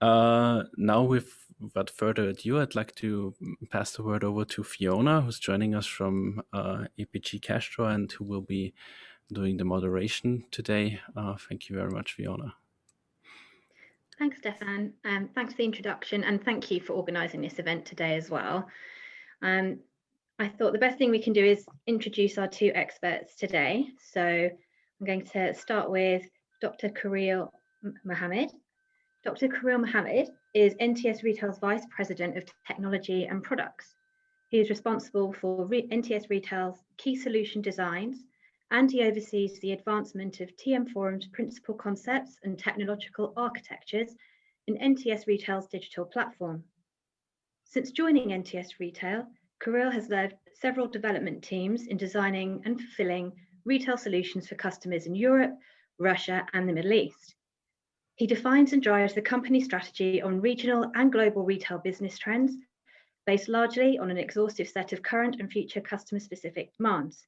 Now, without further ado, I'd like to pass the word over to Fiona, who's joining us from APG Cash Drawer and who will be doing the moderation today. Thank you very much, Fiona. Thanks, Stefan. Thanks for the introduction, and thank you for organising this event today as well. I thought the best thing we can do is introduce our two experts today. So I'm going to start with Dr. Khaireel Mohamed. Dr. Khaireel Mohamed is NTS Retail's Vice President of Technology and Products. He is responsible for NTS Retail's key solution designs, and he oversees the advancement of TM Forum's principal concepts and technological architectures in NTS Retail's digital platform. Since joining NTS Retail, Khaireel has led several development teams in designing and fulfilling retail solutions for customers in Europe, Russia, and the Middle East. He defines and drives the company strategy on regional and global retail business trends, based largely on an exhaustive set of current and future customer-specific demands.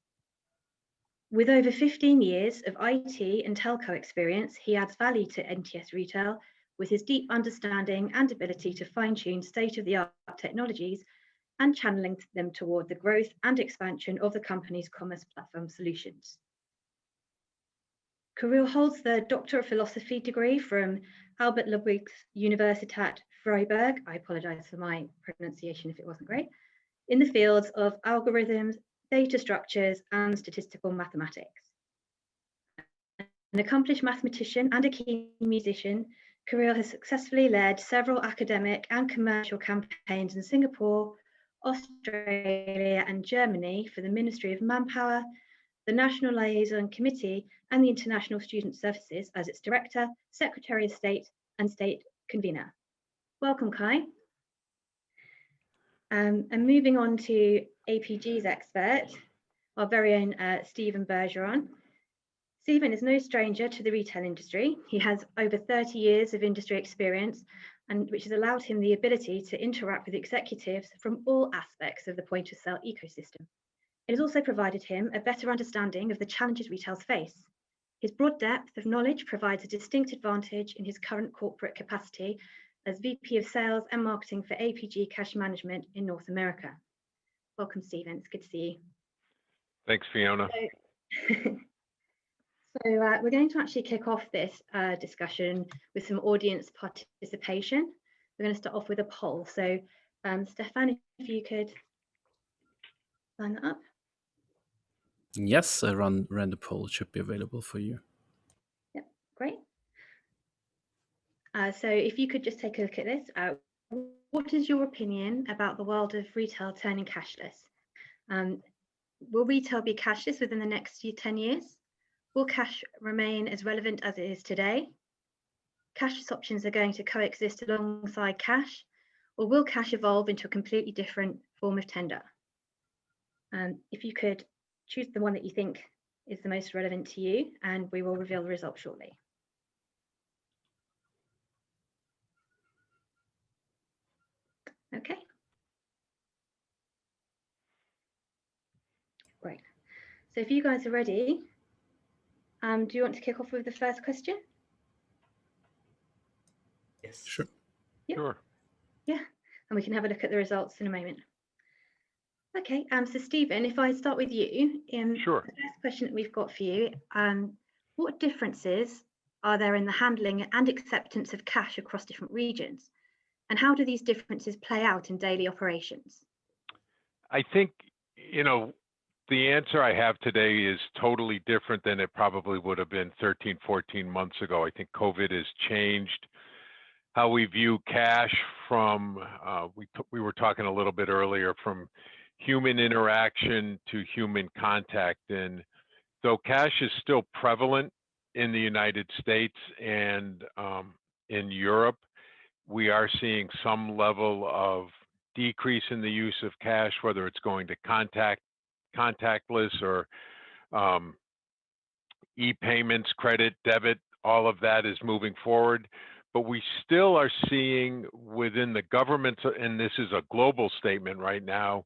With over 15 years of IT and telco experience, he adds value to NTS Retail with his deep understanding and ability to fine-tune state-of-the-art technologies and channeling them toward the growth and expansion of the company's commerce platform solutions. Khaireel holds the Doctor of Philosophy degree from Albert Ludwigs Universität Freiburg, I apologize for my pronunciation if it wasn't great, in the fields of algorithms, data structures, and statistical mathematics. An accomplished mathematician and a keen musician, Khaireel has successfully led several academic and commercial campaigns in Singapore, Australia, and Germany for the Ministry of Manpower, the National Liaison Committee, and the International Student Services as its Director, Secretary of State, and State Convener. Welcome, Kai. And moving on to APG's expert, our very own Stephen Bergeron. Stephen is no stranger to the retail industry. He has over 30 years of industry experience, and which has allowed him the ability to interact with executives from all aspects of the point of sale ecosystem. It has also provided him a better understanding of the challenges retailers face. His broad depth of knowledge provides a distinct advantage in his current corporate capacity as VP of Sales and Marketing for APG Cash Management in North America. Welcome, Stephen. It's good to see you. Thanks, Fiona. So we're going to actually kick off this discussion with some audience participation. We're going to start off with a poll. So Stefan, if you could sign that up. Yes, I ran the poll. It should be available for you. Yep, great. So if you could just take a look at this, what is your opinion about the world of retail turning cashless? Will retail be cashless within the next 10 years? Will cash remain as relevant as it is today? Cashless options are going to coexist alongside cash, or will cash evolve into a completely different form of tender? If you could choose the one that you think is the most relevant to you, and we will reveal the results shortly. Okay. Great. So if you guys are ready, do you want to kick off with the first question? Yes. Sure. Yeah. Sure. Yeah, and we can have a look at the results in a moment. Okay, so Stephen, if I start with you, Sure. The first question that we've got for you, what differences are there in the handling and acceptance of cash across different regions? And how do these differences play out in daily operations? I think, the answer I have today is totally different than it probably would have been 13, 14 months ago. I think COVID has changed how we view cash from, we were talking a little bit earlier, from human interaction to human contact. And though cash is still prevalent in the United States and in Europe, we are seeing some level of decrease in the use of cash, whether it's going to contactless or e-payments, credit, debit, all of that is moving forward. But we still are seeing within the government, and this is a global statement right now,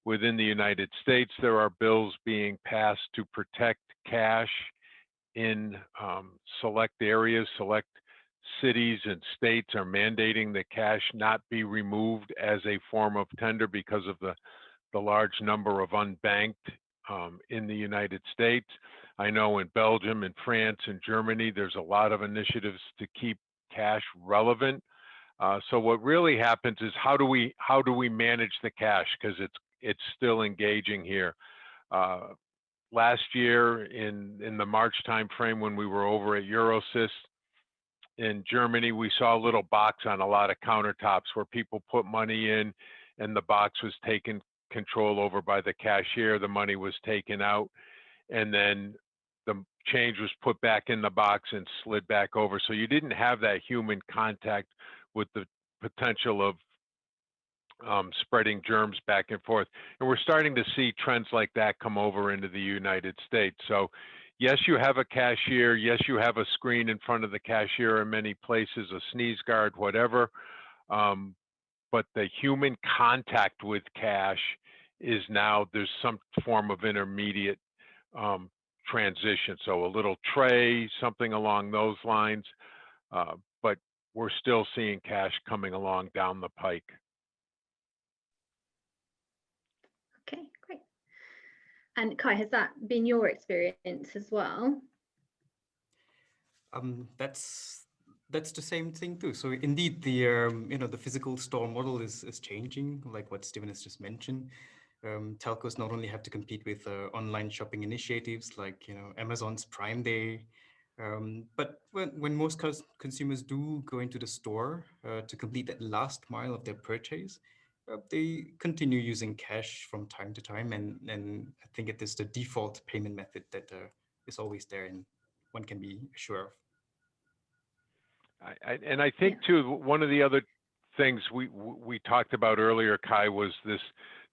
within the United States, there are bills being passed to protect cash in select areas, select cities and states are mandating that cash not be removed as a form of tender because of the large number of unbanked in the United States. I know in Belgium and France and Germany, there's a lot of initiatives to keep cash relevant. So what really happens is how do we manage the cash, because it's still engaging here. Last year in the March timeframe when we were over at Eurosys in Germany, we saw a little box on a lot of countertops where people put money in, and the box was taken control over by the cashier. The money was taken out, and then the change was put back in the box and slid back over. So you didn't have that human contact with the potential of spreading germs back and forth. And we're starting to see trends like that come over into the United States. So yes, you have a cashier. Yes, you have a screen in front of the cashier in many places, a sneeze guard, whatever. But the human contact with cash is now, there's some form of intermediate transition. So a little tray, something along those lines. But we're still seeing cash coming along down the pike. Okay, great. And Kai, has that been your experience as well? That's the same thing too. So indeed, the the physical store model is changing, like what Stephen has just mentioned. Telcos not only have to compete with online shopping initiatives like Amazon's Prime Day, but when most consumers do go into the store to complete that last mile of their purchase, they continue using cash from time to time, and I think it is the default payment method that is always there and one can be sure of. And I think too, one of the other things we talked about earlier, Kai, was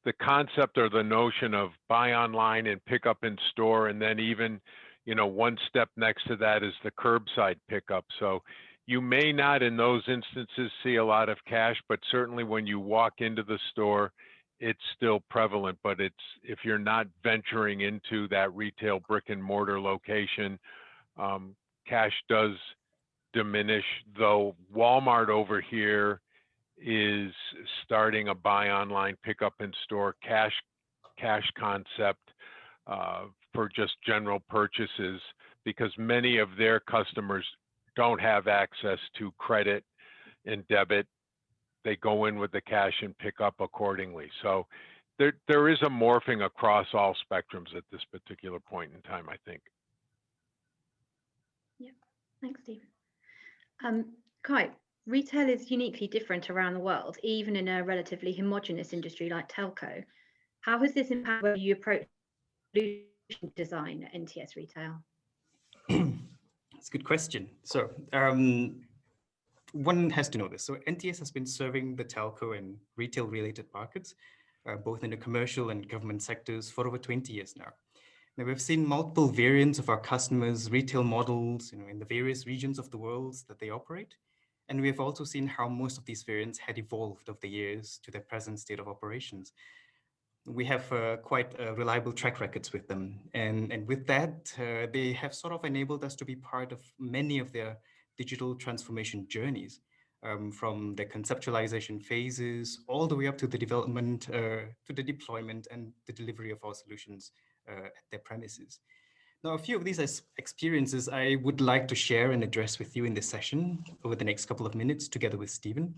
the concept or the notion of buy online and pick up in store, and then even one step next to that is the curbside pickup. So you may not in those instances see a lot of cash, but certainly when you walk into the store, it's still prevalent. But if you're not venturing into that retail brick and mortar location, cash does diminish, though Walmart over here is starting a buy online, pick up in store cash concept for just general purchases, because many of their customers don't have access to credit and debit. They go in with the cash and pick up accordingly. So there is a morphing across all spectrums at this particular point in time, I think. Yeah, thanks, Stephen. Kai, retail is uniquely different around the world, even in a relatively homogenous industry like telco. How has this impacted whether you approach solution design at NTS Retail? That's a good question. So one has to know this. So NTS has been serving the telco and retail-related markets, both in the commercial and government sectors, for over 20 years now. Now, we've seen multiple variants of our customers' retail models, in the various regions of the world that they operate. And we have also seen how most of these variants had evolved over the years to their present state of operations. We have quite reliable track records with them. And with that, they have sort of enabled us to be part of many of their digital transformation journeys, from the conceptualization phases all the way up to the development, to the deployment and the delivery of our solutions at their premises. Now, a few of these experiences I would like to share and address with you in this session over the next couple of minutes together with Stephen.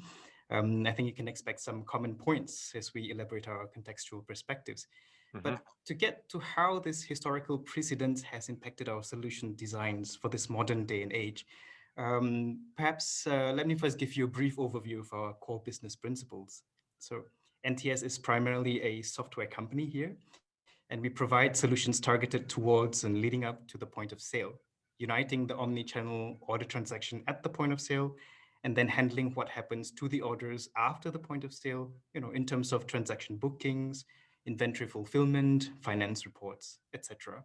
I think you can expect some common points as we elaborate our contextual perspectives. Mm-hmm. But to get to how this historical precedent has impacted our solution designs for this modern day and age, perhaps let me first give you a brief overview of our core business principles. So NTS is primarily a software company here, and we provide solutions targeted towards and leading up to the point of sale, uniting the omni-channel order transaction at the point of sale, and then handling what happens to the orders after the point of sale, in terms of transaction bookings, inventory fulfillment, finance reports, etc.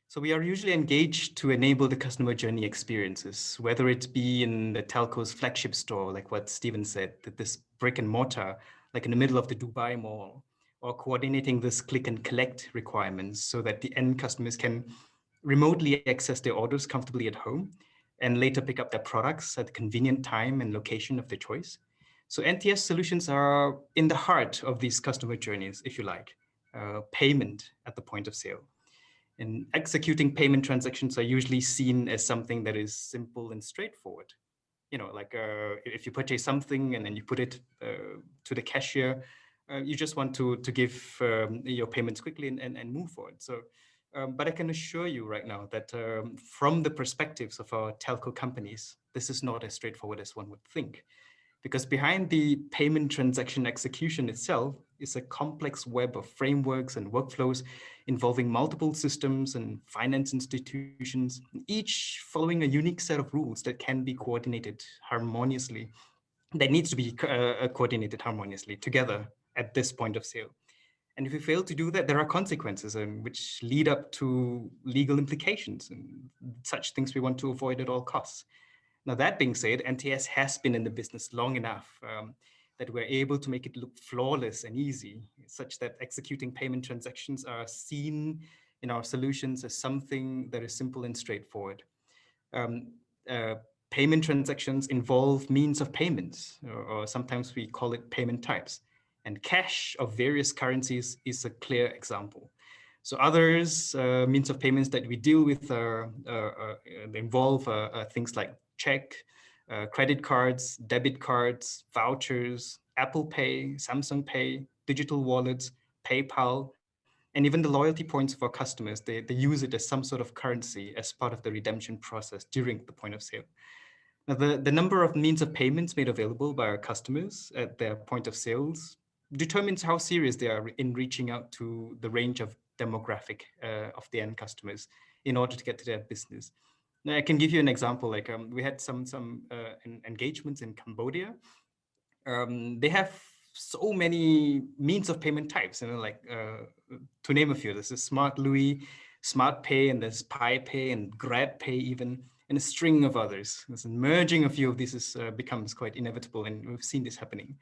So we are usually engaged to enable the customer journey experiences, whether it be in the telco's flagship store, like what Stephen said, that this brick and mortar, like in the middle of the Dubai Mall, or coordinating this click and collect requirements so that the end customers can remotely access their orders comfortably at home, and later pick up their products at the convenient time and location of their choice. So NTS solutions are in the heart of these customer journeys, if you like, payment at the point of sale. And executing payment transactions are usually seen as something that is simple and straightforward. You know, like if you purchase something and then you put it to the cashier, you just want to give your payments quickly and move forward. So, but I can assure you right now that from the perspectives of our telco companies, this is not as straightforward as one would think. Because behind the payment transaction execution itself is a complex web of frameworks and workflows involving multiple systems and finance institutions, each following a unique set of rules that can be coordinated harmoniously, that needs to be coordinated harmoniously together at this point of sale. And if you fail to do that, there are consequences which lead up to legal implications, and such things we want to avoid at all costs. Now, that being said, NTS has been in the business long enough that we're able to make it look flawless and easy, such that executing payment transactions are seen in our solutions as something that is simple and straightforward. Um, uh, Payment transactions involve means of payments, or sometimes we call it payment types. And cash of various currencies is a clear example. So others means of payments that we deal with involve things like check, credit cards, debit cards, vouchers, Apple Pay, Samsung Pay, digital wallets, PayPal, and even the loyalty points of our customers. They use it as some sort of currency as part of the redemption process during the point of sale. Now, the number of means of payments made available by our customers at their point of sales determines how serious they are in reaching out to the range of demographic of the end customers in order to get to their business. Now, I can give you an example. Like we had some engagements in Cambodia. They have so many means of payment types, like to name a few. This is Smart Louis, Smart Pay, and there's Pi Pay and Grab Pay even, and a string of others. This merging a few of these becomes quite inevitable, and we've seen this happening.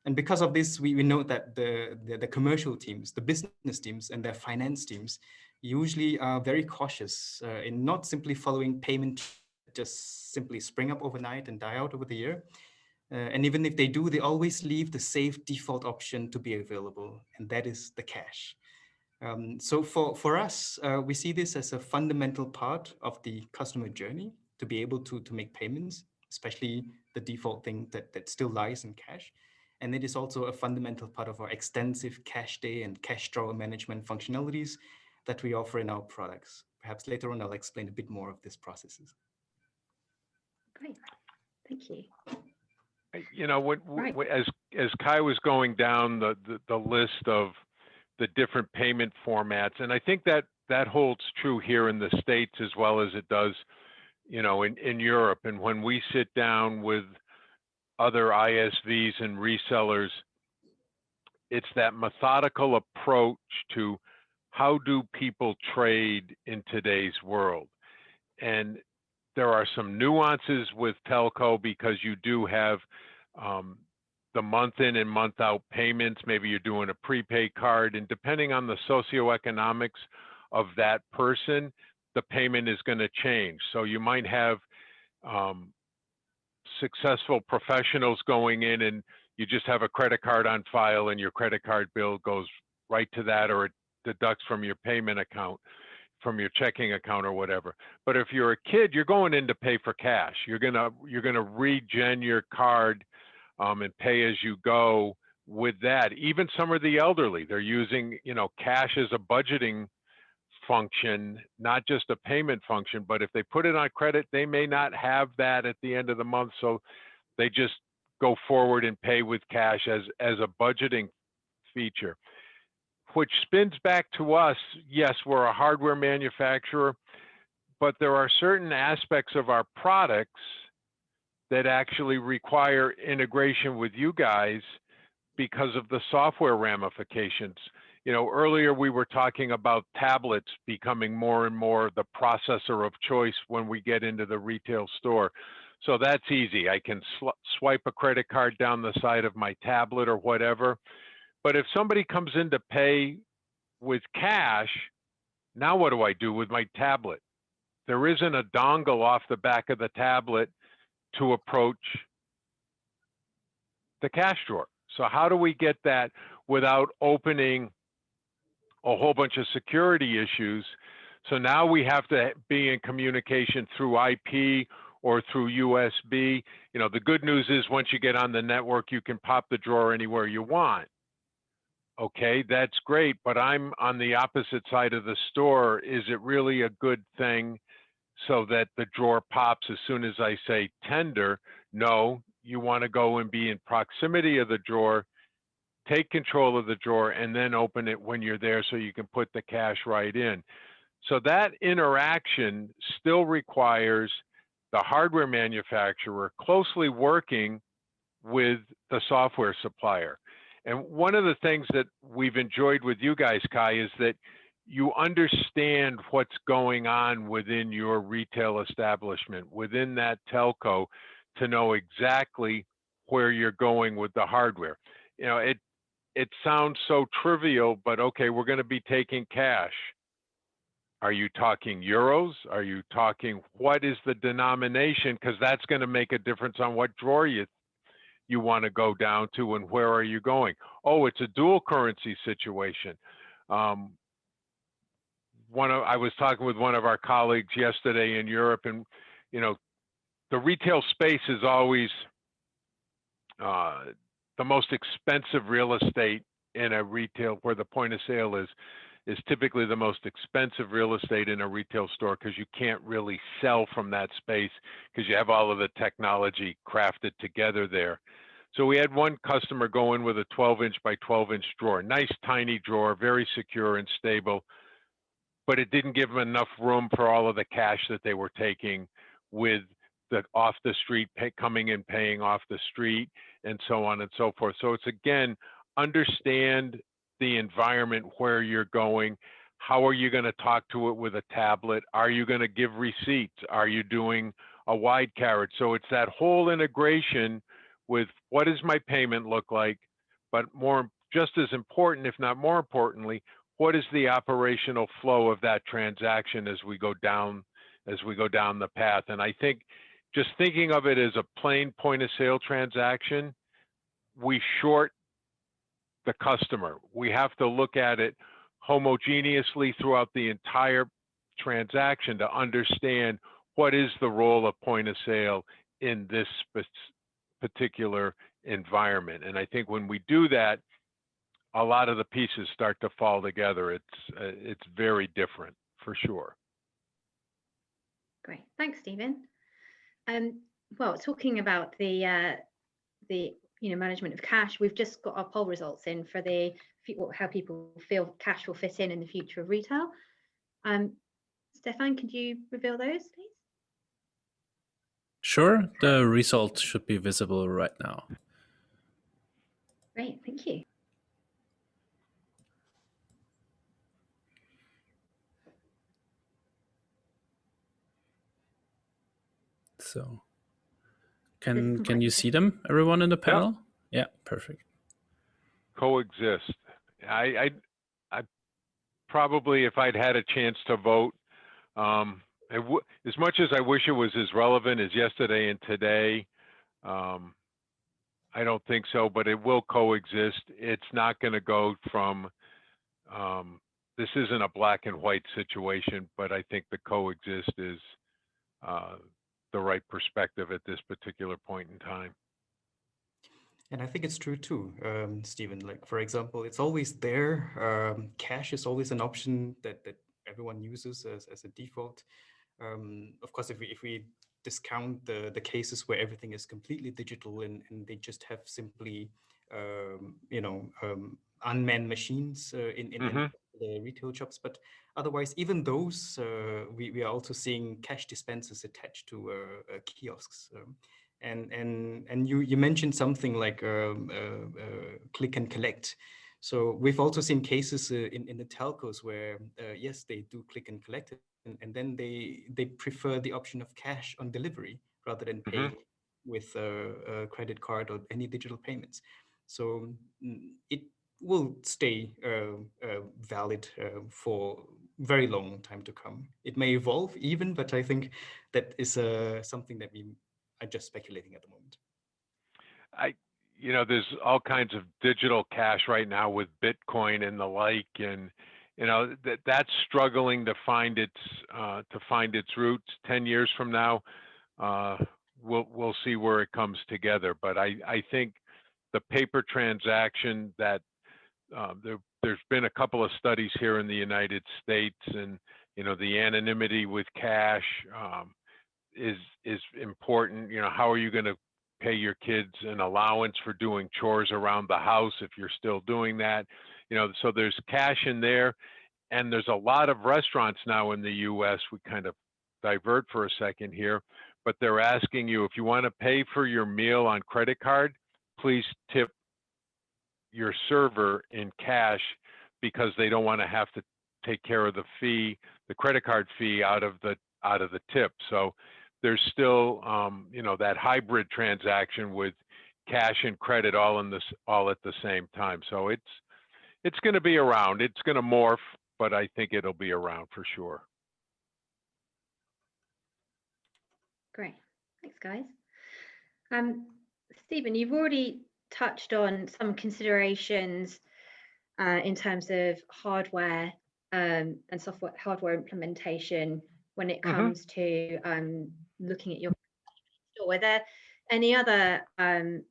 And because of this, we note that the commercial teams, the business teams, and their finance teams usually are very cautious in not simply following payment just simply spring up overnight and die out over the year. And even if they do, they always leave the safe default option to be available, and that is the cash. So for us, we see this as a fundamental part of the customer journey to be able to make payments, especially the default thing that still lies in cash. And it is also a fundamental part of our extensive cash day and cash drawer management functionalities that we offer in our products. Perhaps later on, I'll explain a bit more of these processes. Great, thank you. You know, Right. as Kai was going down the list of the different payment formats, and I think that holds true here in the States as well as it does, you know, in Europe. And when we sit down with other ISVs and resellers, it's that methodical approach to how do people trade in today's world. And there are some nuances with telco because you do have the month in and month out payments. Maybe you're doing a prepaid card, and depending on the socioeconomics of that person, the payment is going to change. So you might have successful professionals going in and you just have a credit card on file and your credit card bill goes right to that, or it deducts from your payment account, from your checking account or whatever. But if you're a kid, you're going in to pay for cash. You're gonna regen your card and pay as you go with that. Even some of the elderly, they're using, you know, cash as a budgeting function, not just a payment function. But if they put it on credit, they may not have that at the end of the month, so they just go forward and pay with cash as a budgeting feature. Which spins back to us. Yes, we're a hardware manufacturer, but there are certain aspects of our products that actually require integration with you guys because of the software ramifications. You know, earlier we were talking about tablets becoming more and more the processor of choice when we get into the retail store. So that's easy. I can swipe a credit card down the side of my tablet or whatever. But if somebody comes in to pay with cash, now what do I do with my tablet? There isn't a dongle off the back of the tablet to approach the cash drawer. So how do we get that without opening a whole bunch of security issues? So now we have to be in communication through IP or through USB. You know, the good news is once you get on the network, you can pop the drawer anywhere you want. Okay, that's great, but I'm on the opposite side of the store. Is it really a good thing so that the drawer pops as soon as I say tender? No, you want to go and be in proximity of the drawer, take control of the drawer, and then open it when you're there so you can put the cash right in. So that interaction still requires the hardware manufacturer closely working with the software supplier. And one of the things that we've enjoyed with you guys, Kai, is that you understand what's going on within your retail establishment, within that telco, to know exactly where you're going with the hardware. You know, it sounds so trivial, but okay, we're going to be taking cash. Are you talking euros? Are you talking, what is the denomination? Because that's going to make a difference on what drawer you want to go down to and where are you going. Oh, it's a dual currency situation. I was talking with one of our colleagues yesterday in Europe, and you know, the retail space is always the most expensive real estate in a retail, where the point of sale is typically the most expensive real estate in a retail store, because you can't really sell from that space because you have all of the technology crafted together there. So we had one customer go in with a 12-inch by 12-inch drawer, nice tiny drawer, very secure and stable, but it didn't give them enough room for all of the cash that they were taking with the off the street, coming and paying off the street, and so on and so forth. So it's, again, understand the environment where you're going. How are you going to talk to it with a tablet? Are you going to give receipts? Are you doing a wide carriage? So it's that whole integration with what does my payment look like, but just as important, if not more importantly, what is the operational flow of that transaction as we go down the path? And I think just thinking of it as a plain point of sale transaction, we short the customer. We have to look at it homogeneously throughout the entire transaction to understand what is the role of point of sale in this particular environment. And I think when we do that, a lot of the pieces start to fall together. It's very different, for sure. Great, thanks, Stephen. Well, talking about the management of cash, we've just got our poll results in for how people feel cash will fit in the future of retail. Stefan, could you reveal those, please? Sure, the results should be visible right now. Great, thank you. So can you see them, everyone in the panel? Yeah, perfect. Coexist. I probably, if I'd had a chance to vote, as much as I wish it was as relevant as yesterday and today, I don't think so, but it will coexist. It's not going to go from, this isn't a black and white situation, but I think the coexist is the right perspective at this particular point in time. And I think it's true too, Stephen. Like, for example, it's always there. Cash is always an option that everyone uses as a default. Of course, if we discount the cases where everything is completely digital and they just have simply, unmanned machines in the retail shops. But otherwise, even those, we are also seeing cash dispensers attached to kiosks. And you mentioned something like click and collect. So we've also seen cases in the telcos where yes, they do click and collect, and then they prefer the option of cash on delivery rather than pay with a credit card or any digital payments. So it will stay valid for very long time to come. It may evolve even, but I think that is something that we are just speculating at the moment. There's all kinds of digital cash right now with Bitcoin and the like, and that's struggling to find its roots. 10 years from now, we'll see where it comes together. But I think the paper transaction that there's been a couple of studies here in the United States, and the anonymity with cash is important. How are you going to pay your kids an allowance for doing chores around the house if you're still doing that? So there's cash in there, and there's a lot of restaurants now in the US. We kind of divert for a second here, but they're asking you, if you want to pay for your meal on credit card, please tip your server in cash, because they don't want to have to take care of the credit card fee out of the tip. So there's still that hybrid transaction with cash and credit all at the same time. So it's going to be around. It's going to morph, but I think it'll be around for sure. Great, thanks guys. Stephen, you've already touched on some considerations in terms of hardware and software, hardware implementation when it comes to looking at your store. Were there any other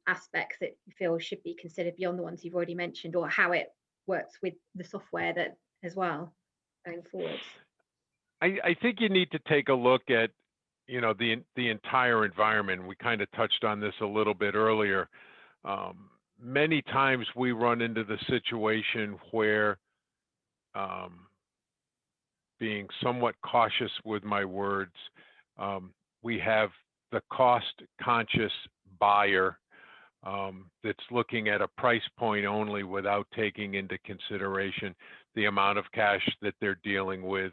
aspects that you feel should be considered beyond the ones you've already mentioned, or how it works with the software that as well going forwards? I think you need to take a look at the entire environment. We kind of touched on this a little bit earlier. Many times we run into the situation where, being somewhat cautious with my words, we have the cost-conscious buyer that's looking at a price point only without taking into consideration the amount of cash that they're dealing with,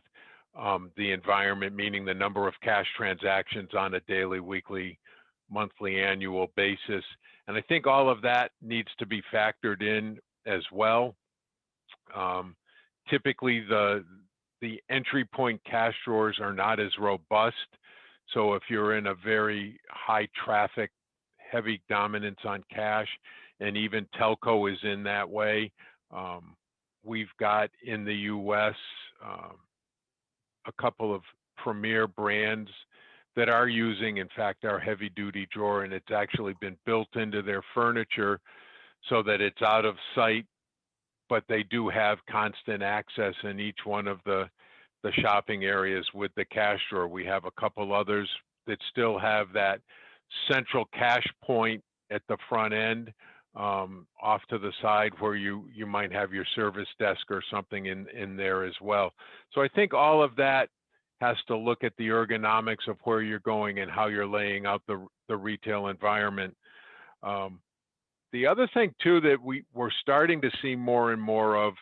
the environment, meaning the number of cash transactions on a daily, weekly, monthly, annual basis. And I think all of that needs to be factored in as well. Typically, the entry point cash drawers are not as robust. So if you're in a very high traffic, heavy dominance on cash, and even Telco is in that way, we've got in the US a couple of premier brands that are using, in fact, our heavy duty drawer, and it's actually been built into their furniture so that it's out of sight, but they do have constant access in each one of the shopping areas with the cash drawer. We have a couple others that still have that central cash point at the front end, off to the side, where you might have your service desk or something in there as well. So I think all of that has to look at the ergonomics of where you're going and how you're laying out the retail environment. The other thing too that we're starting to see more and more of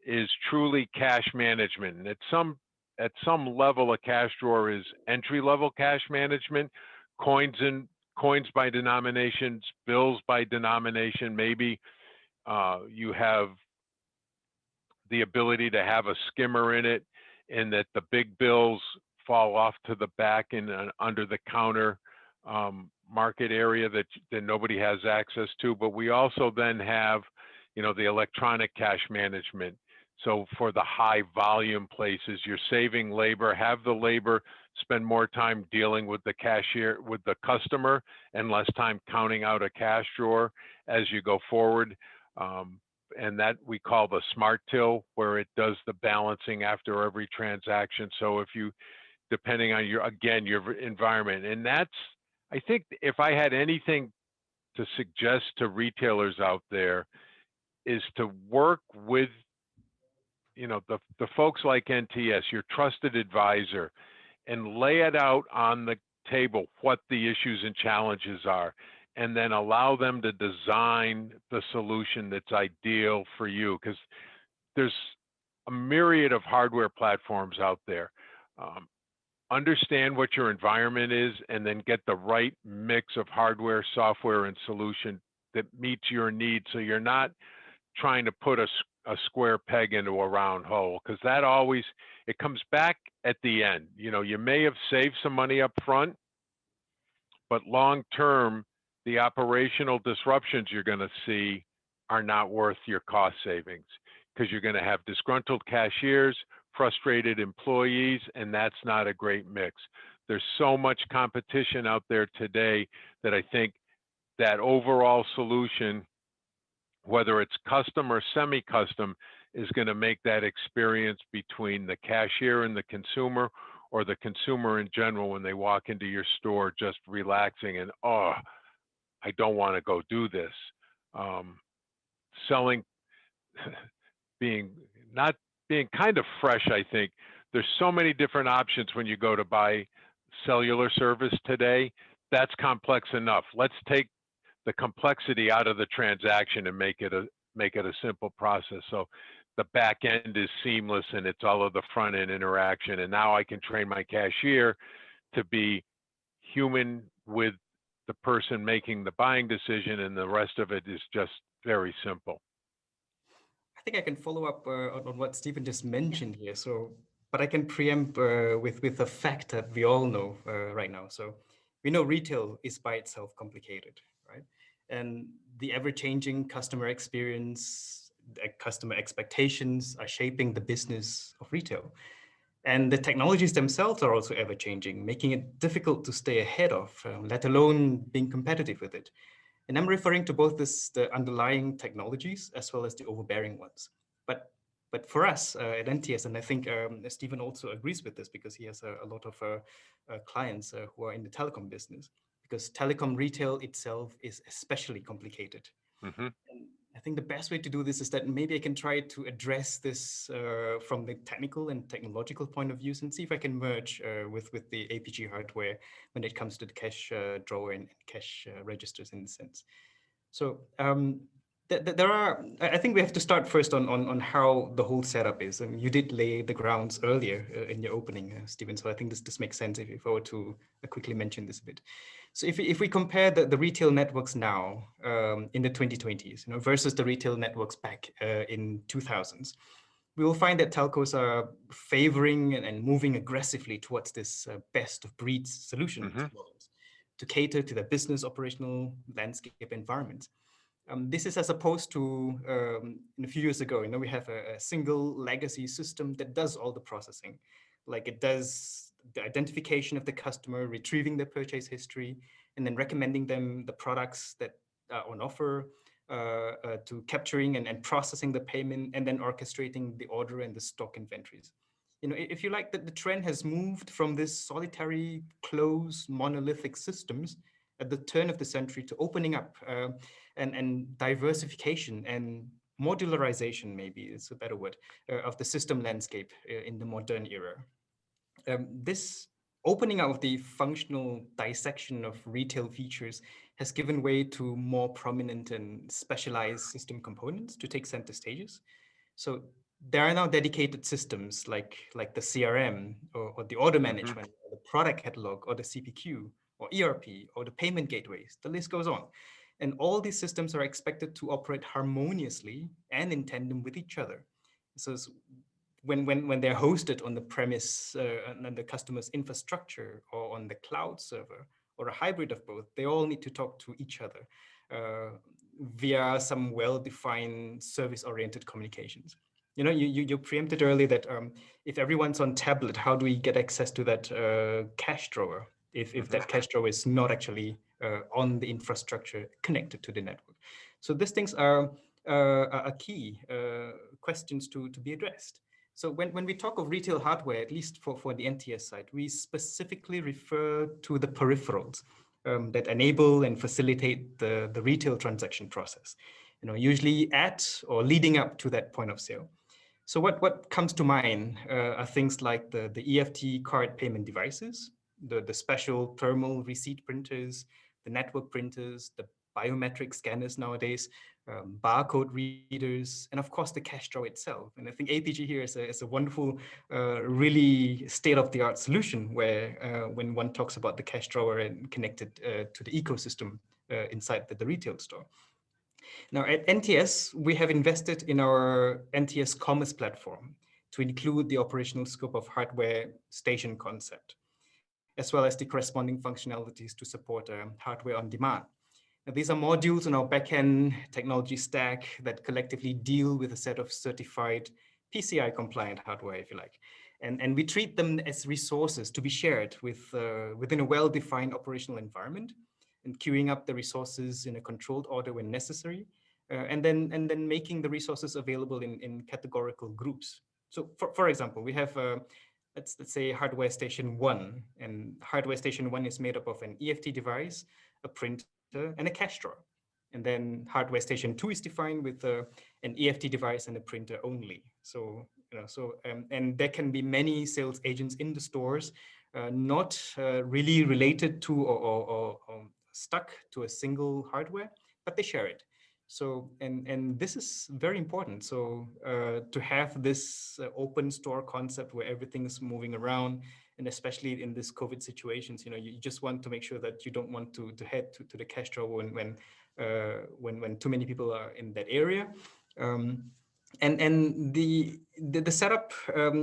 is truly cash management. And at some level, a cash drawer is entry-level cash management, coins by denominations, bills by denomination. Maybe you have the ability to have a skimmer in it, and that the big bills fall off to the back in an under the counter market area that nobody has access to. But we also then have, the electronic cash management. So for the high volume places, you're saving labor, have the labor spend more time dealing with the cashier, with the customer, and less time counting out a cash drawer as you go forward. And that we call the smart till, where it does the balancing after every transaction. So if you, depending on your environment, and that's, I think if I had anything to suggest to retailers out there, is to work with, the folks like NTS, your trusted advisor, and lay it out on the table what the issues and challenges are, and then allow them to design the solution that's ideal for you, because there's a myriad of hardware platforms out there. Understand what your environment is, and then get the right mix of hardware, software, and solution that meets your needs. So you're not trying to put a a square peg into a round hole, because that always, it comes back at the end. You know, you may have saved some money up front, but long term, the operational disruptions you're going to see are not worth your cost savings, because you're going to have disgruntled cashiers, frustrated employees, and that's not a great mix. There's so much competition out there today that I think that overall solution, whether it's custom or semi-custom, is going to make that experience between the cashier and the consumer, or the consumer in general when they walk into your store, just relaxing and, oh, I don't want to go do this. Selling, not being kind of fresh, I think. There's so many different options when you go to buy cellular service today. That's complex enough. Let's take the complexity out of the transaction and make it a simple process. So the back end is seamless and it's all of the front end interaction. And now I can train my cashier to be human with the person making the buying decision, and the rest of it is just very simple. I think I can follow up on what Stephen just mentioned here. So, but I can preempt with a fact that we all know right now. So we know retail is by itself complicated, right? And the ever-changing customer experience, customer expectations are shaping the business of retail. And the technologies themselves are also ever-changing, making it difficult to stay ahead of, let alone being competitive with it. And I'm referring to both the underlying technologies as well as the overbearing ones. But for us at NTS, and I think Stephen also agrees with this because he has a lot of clients who are in the telecom business, because telecom retail itself is especially complicated. Mm-hmm. And I think the best way to do this is that maybe I can try to address this from the technical and technological point of views, and see if I can merge with the APG hardware when it comes to the cash drawer and cash registers in the sense. So there are, I think we have to start first on how the whole setup is. And you did lay the grounds earlier in your opening, Stephen. So I think this makes sense if I were to quickly mention this a bit. So if we compare the retail networks now in the 2020s, versus the retail networks back in 2000s, we will find that telcos are favoring and moving aggressively towards this best of breed solution models to cater to the business operational landscape environment. This is as opposed to a few years ago, we have a single legacy system that does all the processing. Like it does the identification of the customer, retrieving their purchase history, and then recommending them the products that are on offer, to capturing and processing the payment, and then orchestrating the order and the stock inventories. If you like, that the trend has moved from this solitary, closed, monolithic systems at the turn of the century to opening up and diversification and modularization, maybe it's a better word, of the system landscape in the modern era. This opening out of the functional dissection of retail features has given way to more prominent and specialized system components to take center stages. So there are now dedicated systems like the CRM or the order management, or the product catalog, or the CPQ, or ERP, or the payment gateways. The list goes on. And all these systems are expected to operate harmoniously and in tandem with each other. So when they're hosted on the premise and the customer's infrastructure, or on the cloud server, or a hybrid of both, they all need to talk to each other via some well-defined service-oriented communications. You preempted earlier that if everyone's on tablet, how do we get access to that cash drawer if that cash drawer is not actually on the infrastructure connected to the network? So these things are key questions to be addressed. So when we talk of retail hardware, at least for the NTS side, we specifically refer to the peripherals that enable and facilitate the retail transaction process, usually at or leading up to that point of sale. So what comes to mind are things like the EFT card payment devices, the special thermal receipt printers, the network printers, the biometric scanners nowadays, barcode readers, and of course the cash drawer itself. And I think APG here is a wonderful, really state-of-the-art solution where when one talks about the cash drawer and connected to the ecosystem inside the retail store. Now at NTS, we have invested in our NTS Commerce platform to include the operational scope of hardware station concept, as well as the corresponding functionalities to support hardware on demand. Now, these are modules in our backend technology stack that collectively deal with a set of certified PCI compliant hardware, if you like. And we treat them as resources to be shared within a well-defined operational environment, and queuing up the resources in a controlled order when necessary, and then making the resources available in categorical groups. So for example, we have let's say hardware station 1, and hardware station 1 is made up of an EFT device, a printer, and a cash drawer. And then hardware station 2 is defined with an EFT device and a printer only. So, and there can be many sales agents in the stores, not really related to or stuck to a single hardware, but they share it. So, and this is very important. So to have this open store concept where everything is moving around, and especially in this COVID situations, you just want to make sure that you don't want to head to the cash drawer when too many people are in that area. And the setup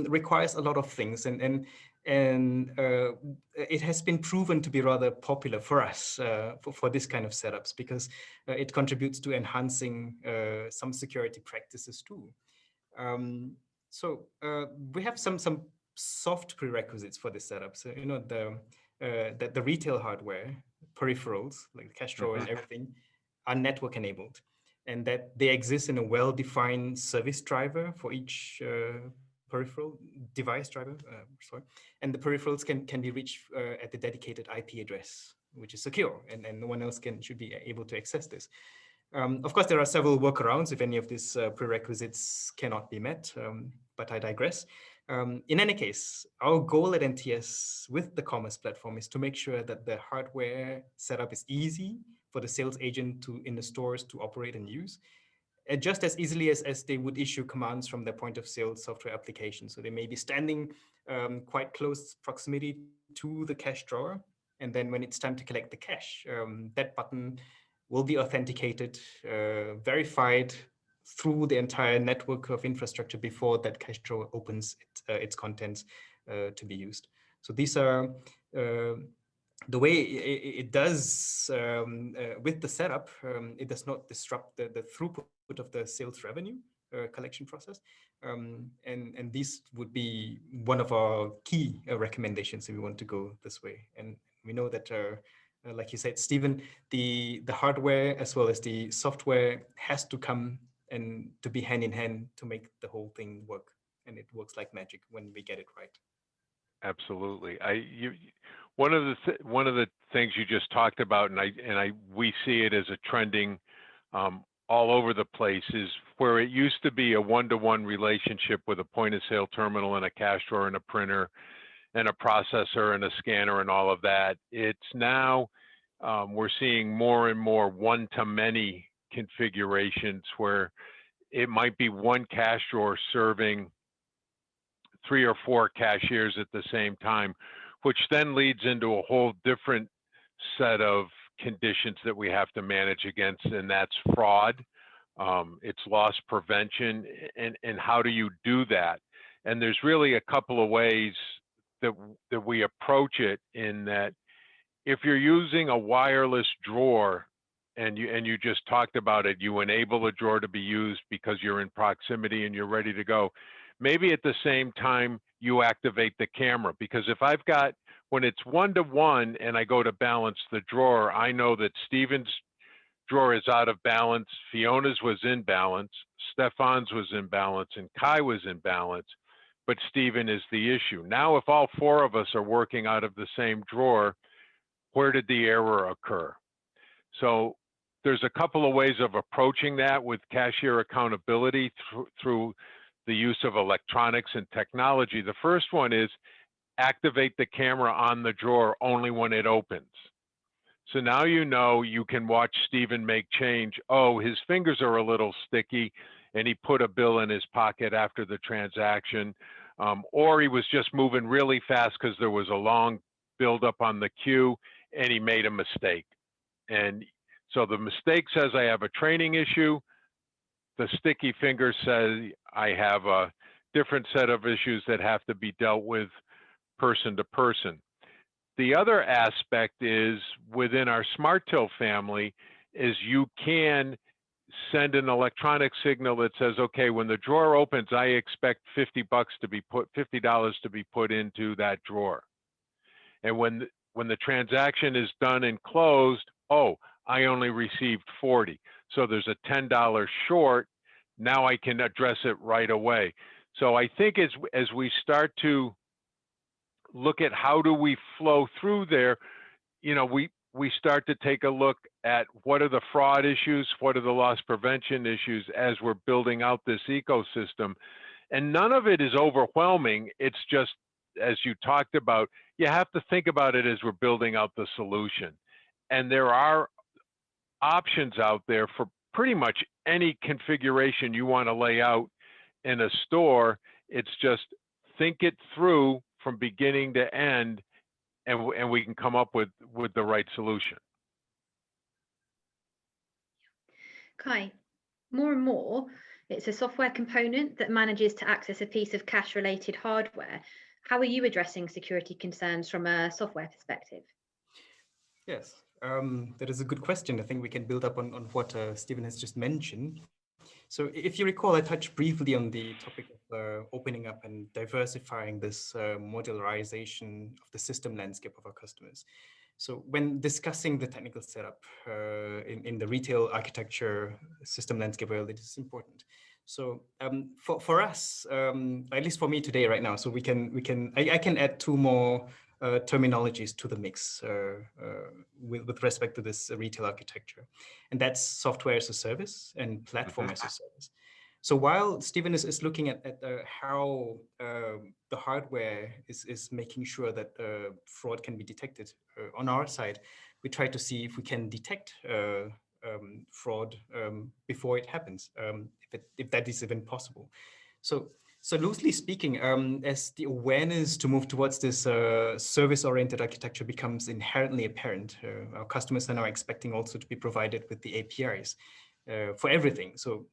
requires a lot of things, and it has been proven to be rather popular for us for this kind of setups, because it contributes to enhancing some security practices too. So we have some soft prerequisites for this setup. So the retail hardware peripherals like the cash drawer and everything are network enabled, and that they exist in a well-defined service driver for each peripheral device driver, and the peripherals can be reached at the dedicated IP address, which is secure, and no one else should be able to access this. Of course, there are several workarounds if any of these prerequisites cannot be met, but I digress. In any case, our goal at NTS with the commerce platform is to make sure that the hardware setup is easy for the sales agent in the stores to operate and use, just as easily as they would issue commands from their point of sale software application. So they may be standing quite close proximity to the cash drawer, and then when it's time to collect the cash, that button will be authenticated, verified through the entire network of infrastructure before that cash drawer opens its contents to be used. So these are the way it does with the setup. It does not disrupt the throughput of the sales revenue collection process. And these would be one of our key recommendations if we want to go this way. And we know that like you said, Stephen, the hardware as well as the software has to come and to be hand in hand to make the whole thing work. And it works like magic when we get it right. Absolutely. One of the things you just talked about, and we see it as a trending all over the place, is where it used to be a one-to-one relationship with a point of sale terminal and a cash drawer and a printer and a processor and a scanner and all of that. It's now, we're seeing more and more one-to-many configurations where it might be one cash drawer serving 3 or 4 cashiers at the same time, which then leads into a whole different set of conditions that we have to manage against, and that's fraud, it's loss prevention, and how do you do that? And there's really a couple of ways that we approach it, in that if you're using a wireless drawer, and you just talked about it, you enable a drawer to be used because you're in proximity and you're ready to go. Maybe at the same time you activate the camera, because if I've got, when it's one-to-one and I go to balance the drawer, I know that Stephen's drawer is out of balance, Fiona's was in balance, Stefan's was in balance, and Kai was in balance, but Stephen is the issue. Now, if all 4 of us are working out of the same drawer, where did the error occur? So there's a couple of ways of approaching that with cashier accountability through the use of electronics and technology. The first one is activate the camera on the drawer only when it opens. So now you know you can watch Stephen make change. Oh, his fingers are a little sticky and he put a bill in his pocket after the transaction. Or he was just moving really fast because there was a long buildup on the queue and he made a mistake. And So the mistake says I have a training issue. The sticky finger says I have a different set of issues that have to be dealt with person to person. The other aspect is within our Smart Till family is you can send an electronic signal that says, okay, when the drawer opens, I expect $50 to be put into that drawer. And when the transaction is done and closed, oh, I only received 40. So there's a $10 short. Now I can address it right away. So I think as we start to look at how do we flow through there, you know, we start to take a look at what are the fraud issues, what are the loss prevention issues as we're building out this ecosystem. And none of it is overwhelming. It's just, as you talked about, you have to think about it as we're building out the solution. And there are options out there for pretty much any configuration you want to lay out in a store. It's just think it through from beginning to end, and we can come up with the right solution. Kai, more and more, it's a software component that manages to access a piece of cash-related hardware. How are you addressing security concerns from a software perspective? Yes, that is a good question. I think we can build up on what Stephen has just mentioned. So if you recall, I touched briefly on the topic of opening up and diversifying this modularization of the system landscape of our customers. So when discussing the technical setup in the retail architecture system landscape, well, it is important. So for us, at least for me today, right now, so I can add two more terminologies to the mix with respect to this retail architecture, and that's software as a service and platform as a service. So while Stephen is looking at how the hardware is making sure that fraud can be detected on our side, we try to see if we can detect fraud before it happens, if that is even possible. So loosely speaking, as the awareness to move towards this service-oriented architecture becomes inherently apparent, our customers are now expecting also to be provided with the APIs for everything. So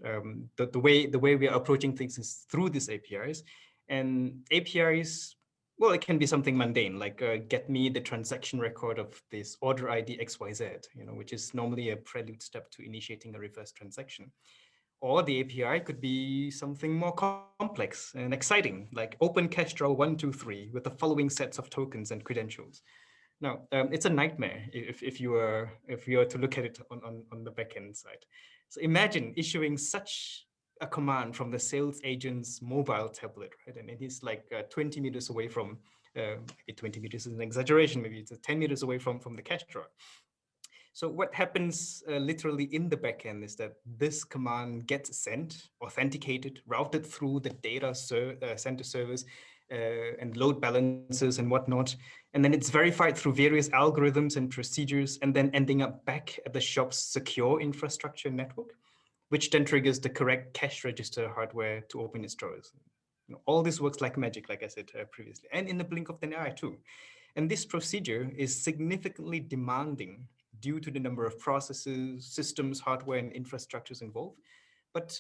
the way we are approaching things is through these APIs, and APIs, well, it can be something mundane, like get me the transaction record of this order ID XYZ, which is normally a prelude step to initiating a reverse transaction. Or the API could be something more complex and exciting, like open cash drawer 123 with the following sets of tokens and credentials. Now, it's a nightmare if you were to look at it on the backend side. So imagine issuing such a command from the sales agent's mobile tablet, right? And it is like 20 meters away from, maybe 20 meters is an exaggeration, maybe it's 10 meters away from the cash drawer. So what happens literally in the backend is that this command gets sent, authenticated, routed through the data center servers and load balancers and whatnot. And then it's verified through various algorithms and procedures, and then ending up back at the shop's secure infrastructure network, which then triggers the correct cash register hardware to open its drawers. All this works like magic, like I said previously, and in the blink of an eye too. And this procedure is significantly demanding due to the number of processes, systems, hardware, and infrastructures involved. But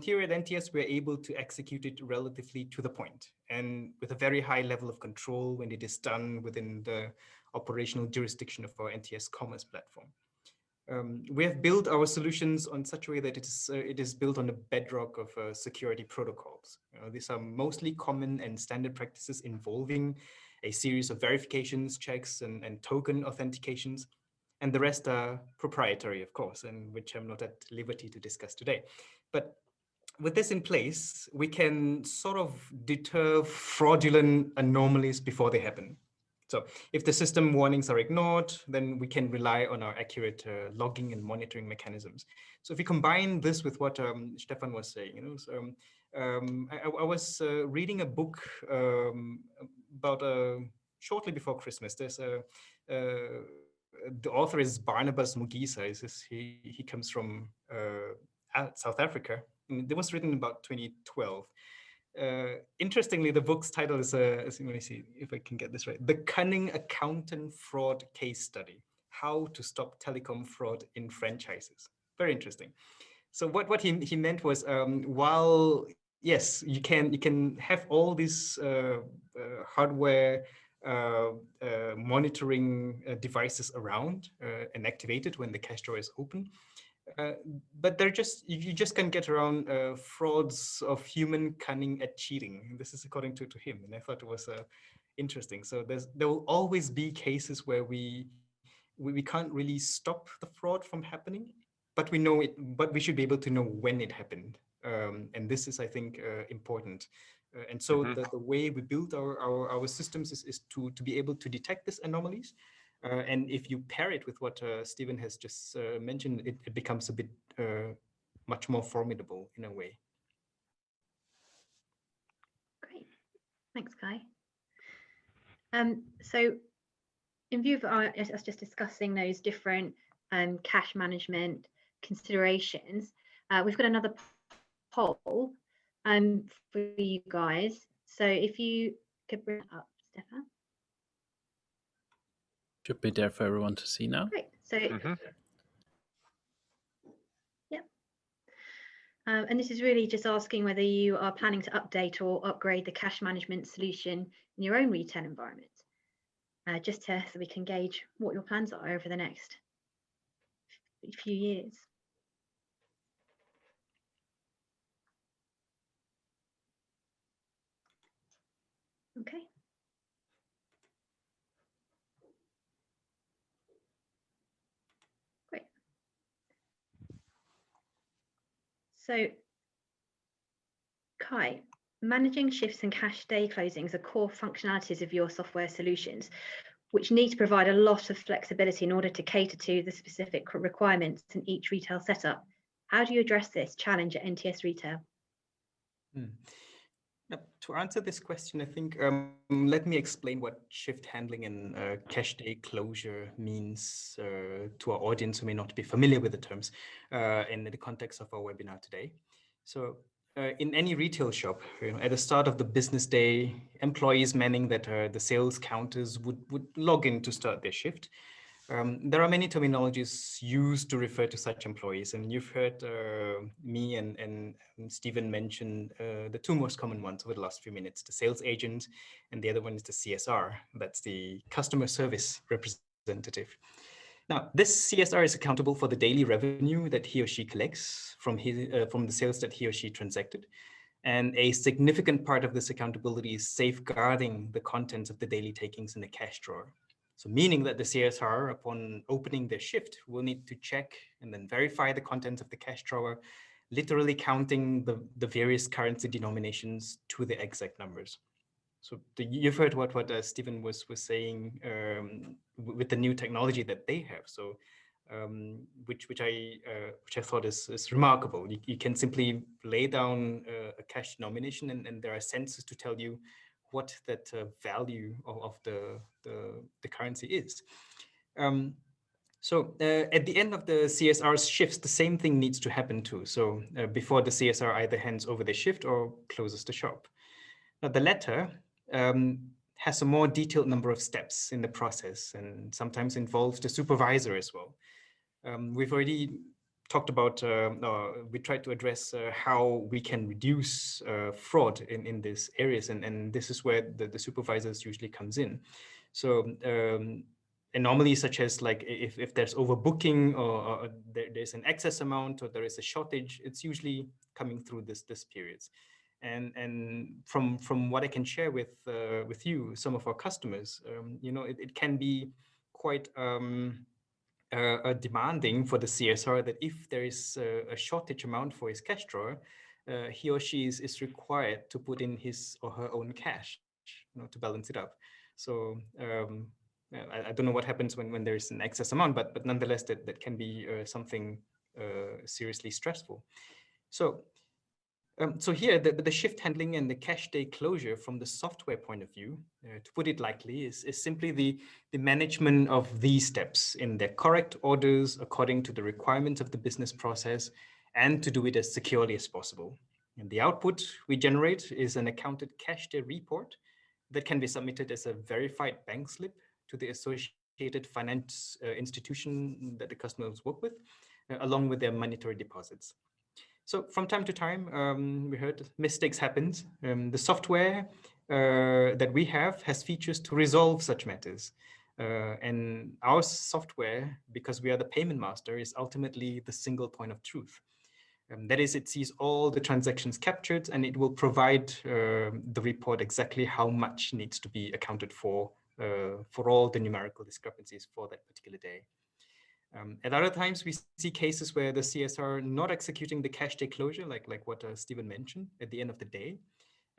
here at NTS, we're able to execute it relatively to the point and with a very high level of control when it is done within the operational jurisdiction of our NTS commerce platform. We have built our solutions on such a way that it is built on a bedrock of security protocols. These are mostly common and standard practices involving a series of verifications, checks, and token authentications. And the rest are proprietary, of course, and which I'm not at liberty to discuss today. But with this in place, we can sort of deter fraudulent anomalies before they happen. So if the system warnings are ignored, then we can rely on our accurate logging and monitoring mechanisms. So if we combine this with what Stefan was saying, I was reading a book about shortly before Christmas. There's the author is Barnabas Mugica. He comes from South Africa. And it was written about 2012. Interestingly, the book's title is, let me see if I can get this right, The Cunning Accountant Fraud Case Study, how to stop telecom fraud in franchises. Very interesting. So what he meant was, while yes, you can have all these hardware monitoring devices around and activated when the cash drawer is open, but you just can't get around frauds of human cunning at cheating. This is according to him, and I thought it was interesting. So there will always be cases where we can't really stop the fraud from happening, but we know it. But we should be able to know when it happened, and this is, I think, important. And so the way we build our systems is to be able to detect these anomalies. And if you pair it with what Stephen has just mentioned, it becomes a bit much more formidable in a way. Great, thanks, Kai. So in view of us just discussing those different cash management considerations, we've got another poll for you guys. So if you could bring it up, Stefan. Should be there for everyone to see now. Great. So, yeah. And this is really just asking whether you are planning to update or upgrade the cash management solution in your own retail environment, just so we can gauge what your plans are over the next few years. Okay. Great. So, Kai, managing shifts and cash day closings are core functionalities of your software solutions, which need to provide a lot of flexibility in order to cater to the specific requirements in each retail setup. How do you address this challenge at NTS Retail? To answer this question, I think let me explain what shift handling and cash day closure means to our audience who may not be familiar with the terms in the context of our webinar today. So in any retail shop, at the start of the business day, employees manning that the sales counters would log in to start their shift. There are many terminologies used to refer to such employees, and you've heard me and Stephen mention the two most common ones over the last few minutes, the sales agent, and the other one is the CSR, that's the customer service representative. Now, this CSR is accountable for the daily revenue that he or she collects from the sales that he or she transacted. And a significant part of this accountability is safeguarding the contents of the daily takings in the cash drawer. So meaning that the CSR, upon opening their shift, will need to check and then verify the contents of the cash drawer, literally counting the various currency denominations to the exact numbers. So you've heard what Stephen was saying with the new technology that they have. So which I thought is remarkable. You can simply lay down a cash denomination, and there are sensors to tell you what that value of the currency is. So at the end of the CSR's shifts, the same thing needs to happen too. So before the CSR either hands over the shift or closes the shop. Now the latter has a more detailed number of steps in the process and sometimes involves the supervisor as well. We've already talked about, we tried to address how we can reduce fraud in these areas, and this is where the supervisors usually comes in. So anomalies such as like if there's overbooking or there's an excess amount or there is a shortage, it's usually coming through this periods. And from what I can share with you, some of our customers, it can be quite demanding for the CSR that if there is a shortage amount for his cash drawer, he or she is required to put in his or her own cash, to balance it up. So I don't know what happens when there is an excess amount, but nonetheless, that can be something seriously stressful. So here, the shift handling and the cash day closure from the software point of view, to put it lightly, is simply the management of these steps in their correct orders according to the requirements of the business process, and to do it as securely as possible. And the output we generate is an accounted cash day report that can be submitted as a verified bank slip to the associated finance institution that the customers work with, along with their monetary deposits. So from time to time, we heard mistakes happen. The software that we have has features to resolve such matters. And our software, because we are the payment master, is ultimately the single point of truth. That is, it sees all the transactions captured, and it will provide the report exactly how much needs to be accounted for all the numerical discrepancies for that particular day. At other times, we see cases where the CS are not executing the cash day closure, like what Stephen mentioned at the end of the day.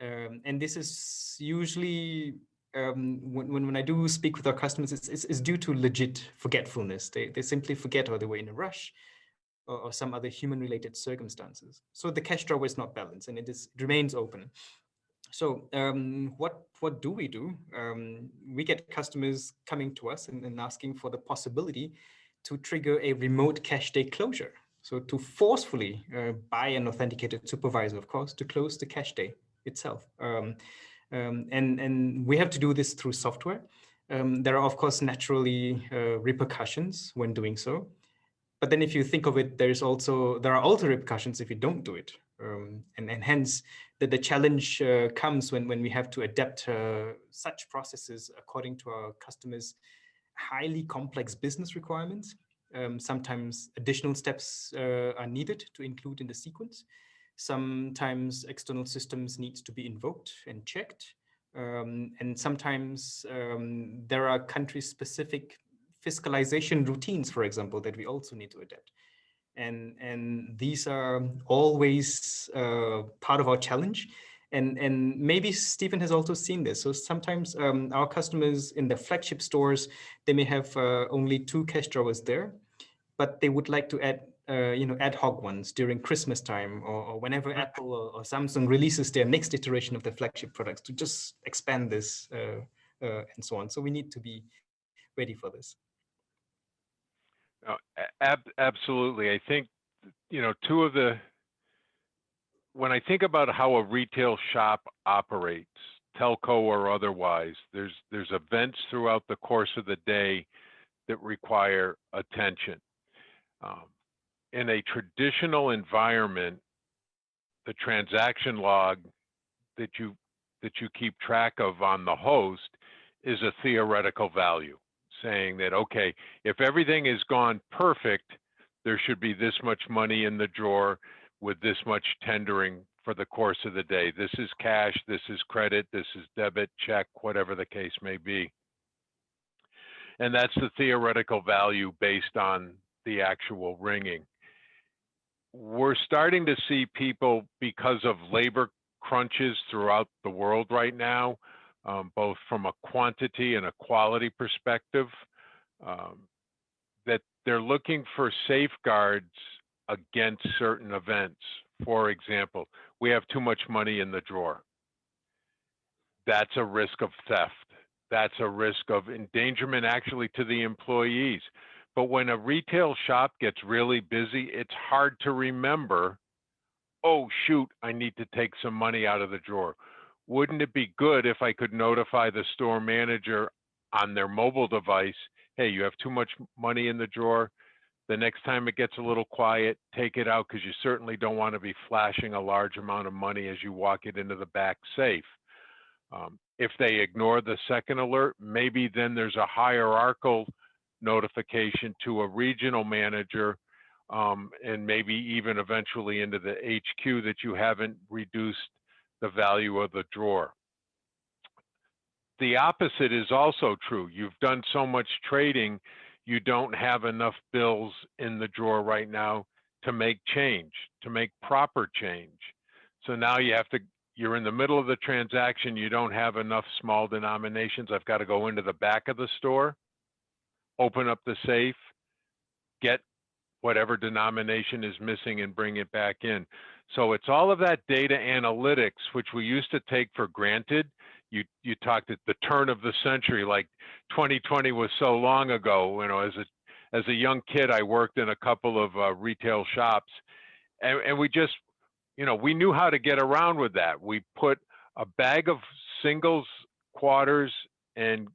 And this is usually, when I do speak with our customers, it's due to legit forgetfulness. They simply forget, or they were in a rush, or some other human-related circumstances. So the cash drawer is not balanced, and it remains open. So what do? We get customers coming to us and asking for the possibility to trigger a remote cash day closure. So to forcefully buy an authenticated supervisor, of course, to close the cash day itself. And we have to do this through software. There are, of course, naturally repercussions when doing so. But then if you think of it, there are also repercussions if you don't do it. And hence, the challenge comes when we have to adapt such processes according to our customers' highly complex business requirements. Sometimes additional steps are needed to include in the sequence. Sometimes external systems need to be invoked and checked. And sometimes there are country-specific fiscalization routines, for example, that we also need to adapt. And these are always part of our challenge. And maybe Stephen has also seen this. So sometimes our customers in the flagship stores, they may have only 2 cash drawers there, but they would like to add ad hoc ones during Christmas time, or whenever Apple or Samsung releases their next iteration of the flagship products, to just expand this and so on. So we need to be ready for this. Absolutely. I think, when I think about how a retail shop operates, telco or otherwise, there's events throughout the course of the day that require attention. In a traditional environment, the transaction log that you keep track of on the host is a theoretical value, saying that, okay, if everything is gone perfect, there should be this much money in the drawer with this much tendering for the course of the day. This is cash, this is credit, this is debit, check, whatever the case may be. And that's the theoretical value based on the actual ringing. We're starting to see people, because of labor crunches throughout the world right now, both from a quantity and a quality perspective, that they're looking for safeguards against certain events. For example, we have too much money in the drawer. That's a risk of theft. That's a risk of endangerment actually to the employees. But when a retail shop gets really busy, it's hard to remember, oh shoot, I need to take some money out of the drawer. Wouldn't it be good if I could notify the store manager on their mobile device, hey, you have too much money in the drawer. The next time it gets a little quiet, take it out, because you certainly don't want to be flashing a large amount of money as you walk it into the back safe. If they ignore the second alert, maybe then there's a hierarchical notification to a regional manager, and maybe even eventually into the HQ, that you haven't reduced the value of the drawer. The opposite is also true. You've done so much trading, you don't have enough bills in the drawer right now to make change, to make proper change. So now you're in the middle of the transaction, you don't have enough small denominations. I've got to go into the back of the store, open up the safe, get whatever denomination is missing and bring it back in. So it's all of that data analytics, which we used to take for granted. You talked at the turn of the century, like 2020 was so long ago. As a young kid, I worked in a couple of retail shops, and we just, we knew how to get around with that. We put a bag of singles, quarters, and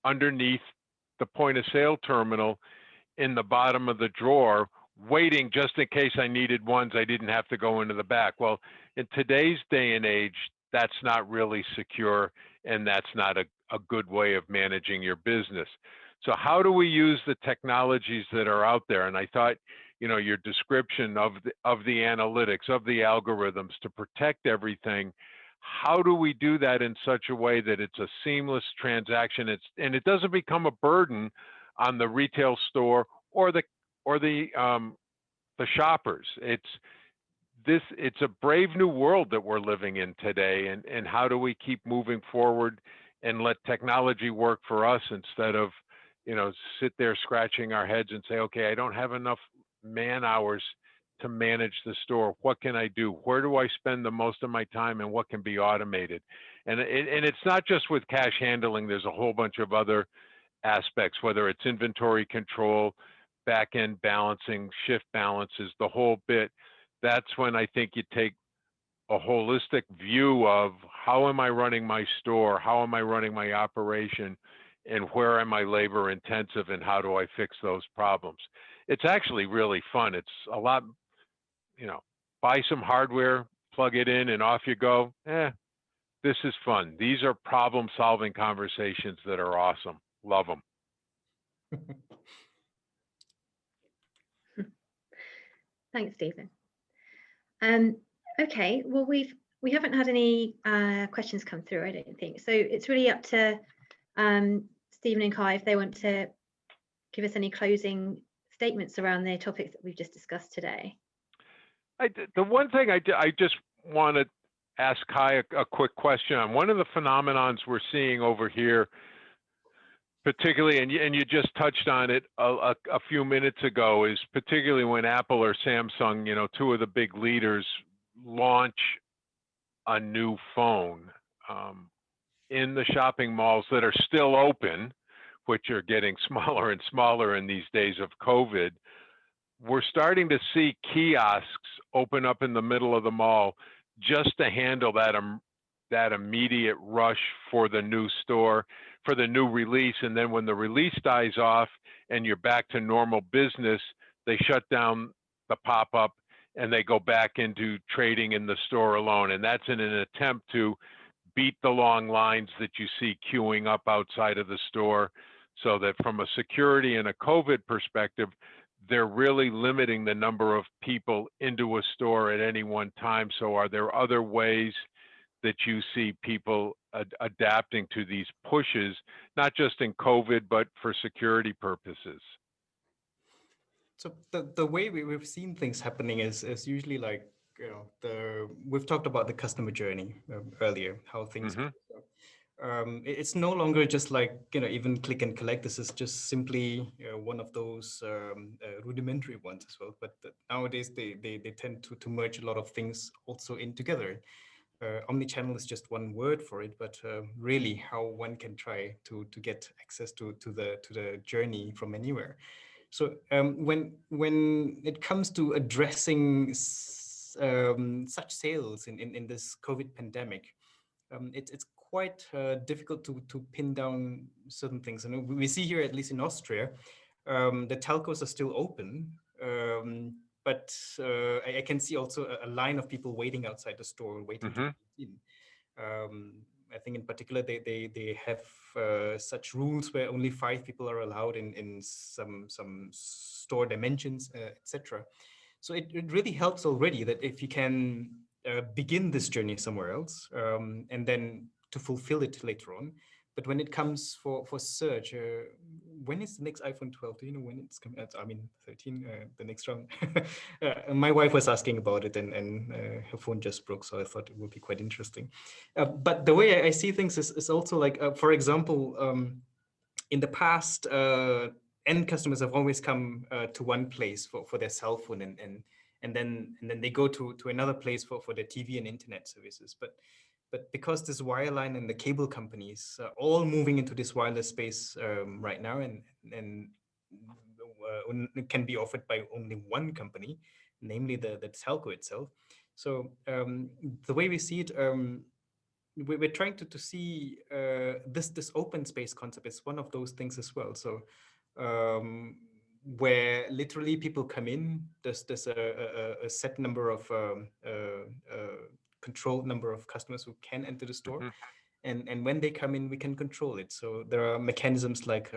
underneath the point of sale terminal in the bottom of the drawer, waiting just in case I needed ones I didn't have to go into the back. Well, in today's day and age, that's not really secure, and that's not a good way of managing your business. So how do we use the technologies that are out there? And I thought, your description of the analytics, of the algorithms to protect everything, how do we do that in such a way that it's a seamless transaction, and it doesn't become a burden on the retail store or the shoppers? It's a brave new world that we're living in today, and how do we keep moving forward and let technology work for us instead of sit there scratching our heads and say, okay, I don't have enough man hours to manage the store. What can I do? Where do I spend the most of my time, and what can be automated? And it's not just with cash handling. There's a whole bunch of other aspects, whether it's inventory control, back-end balancing, shift balances, the whole bit. That's when I think you take a holistic view of how am I running my store, how am I running my operation, and where am I labor intensive, and how do I fix those problems? It's actually really fun. It's a lot, buy some hardware, plug it in, and off you go. This is fun. These are problem-solving conversations that are awesome. Love them. Thanks, Stephen. Okay, well, we haven't had any questions come through, I don't think. So it's really up to Stephen and Kai if they want to give us any closing statements around the topics that we've just discussed today. The one thing I just want to ask Kai a quick question on. One of the phenomenons we're seeing over here, particularly, and you just touched on it a few minutes ago, is particularly when Apple or Samsung, two of the big leaders, launch a new phone in the shopping malls that are still open, which are getting smaller and smaller in these days of COVID. We're starting to see kiosks open up in the middle of the mall just to handle that immediate rush for the new store, for the new release. And then when the release dies off and you're back to normal business, they shut down the pop-up and they go back into trading in the store alone. And that's in an attempt to beat the long lines that you see queuing up outside of the store, so that from a security and a COVID perspective, they're really limiting the number of people into a store at any one time. So are there other ways that you see people adapting to these pushes, not just in COVID, but for security purposes? So the way we've seen things happening is usually like, we've talked about the customer journey earlier, how things it's no longer just like, even click and collect. This is just simply one of those rudimentary ones as well. But nowadays they tend to merge a lot of things also in together. Omnichannel is just one word for it, but really how one can try to get access to the journey from anywhere. So when it comes to addressing such sales in this COVID pandemic, it's quite difficult to pin down certain things. And we see here, at least in Austria, the telcos are still open, but I can see also a line of people waiting outside the store, waiting to get in. I think in particular, they have such rules where only 5 people are allowed in some store dimensions, etc. So it really helps already that if you can begin this journey somewhere else, and then to fulfill it later on. But when it comes for search, when is the next iPhone 12? Do you know when it's coming out? I mean, 13, the next round. My wife was asking about it, and her phone just broke, so I thought it would be quite interesting. But the way I see things is also like, for example, in the past, end customers have always come to one place for their cell phone, and then they go to another place for their TV and internet services. But because this wireline and the cable companies are all moving into this wireless space right now, and it can be offered by only one company, namely the telco itself. So the way we see it, we're trying to see this open space concept is one of those things as well. So where literally people come in, there's a set number of controlled number of customers who can enter the store. Mhm. And when they come in, we can control it. So there are mechanisms like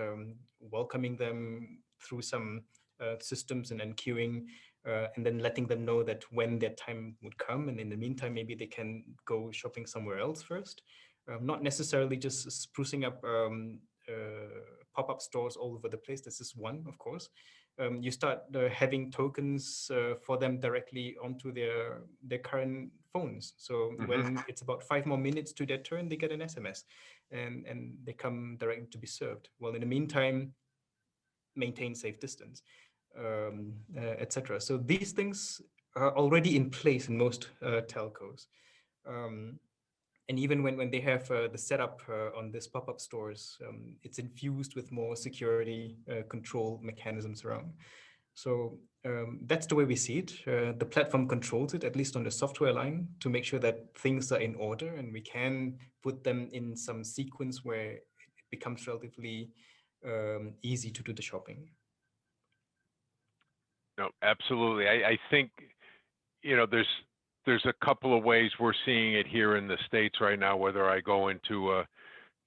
welcoming them through some systems and then queuing, and then letting them know that when their time would come. And in the meantime, maybe they can go shopping somewhere else first. Not necessarily just sprucing up pop-up stores all over the place. This is one, of course. You start having tokens for them directly onto their current phones. So when it's about 5 more minutes to their turn, they get an SMS and they come directly to be served. Well, in the meantime, maintain safe distance, etc. So these things are already in place in most telcos. And even when they have the setup on this pop-up stores, it's infused with more security control mechanisms around. So that's the way we see it. The platform controls it, at least on the software line, to make sure that things are in order and we can put them in some sequence where it becomes relatively easy to do the shopping. No, absolutely. I think, there's a couple of ways we're seeing it here in the States right now, whether I go into a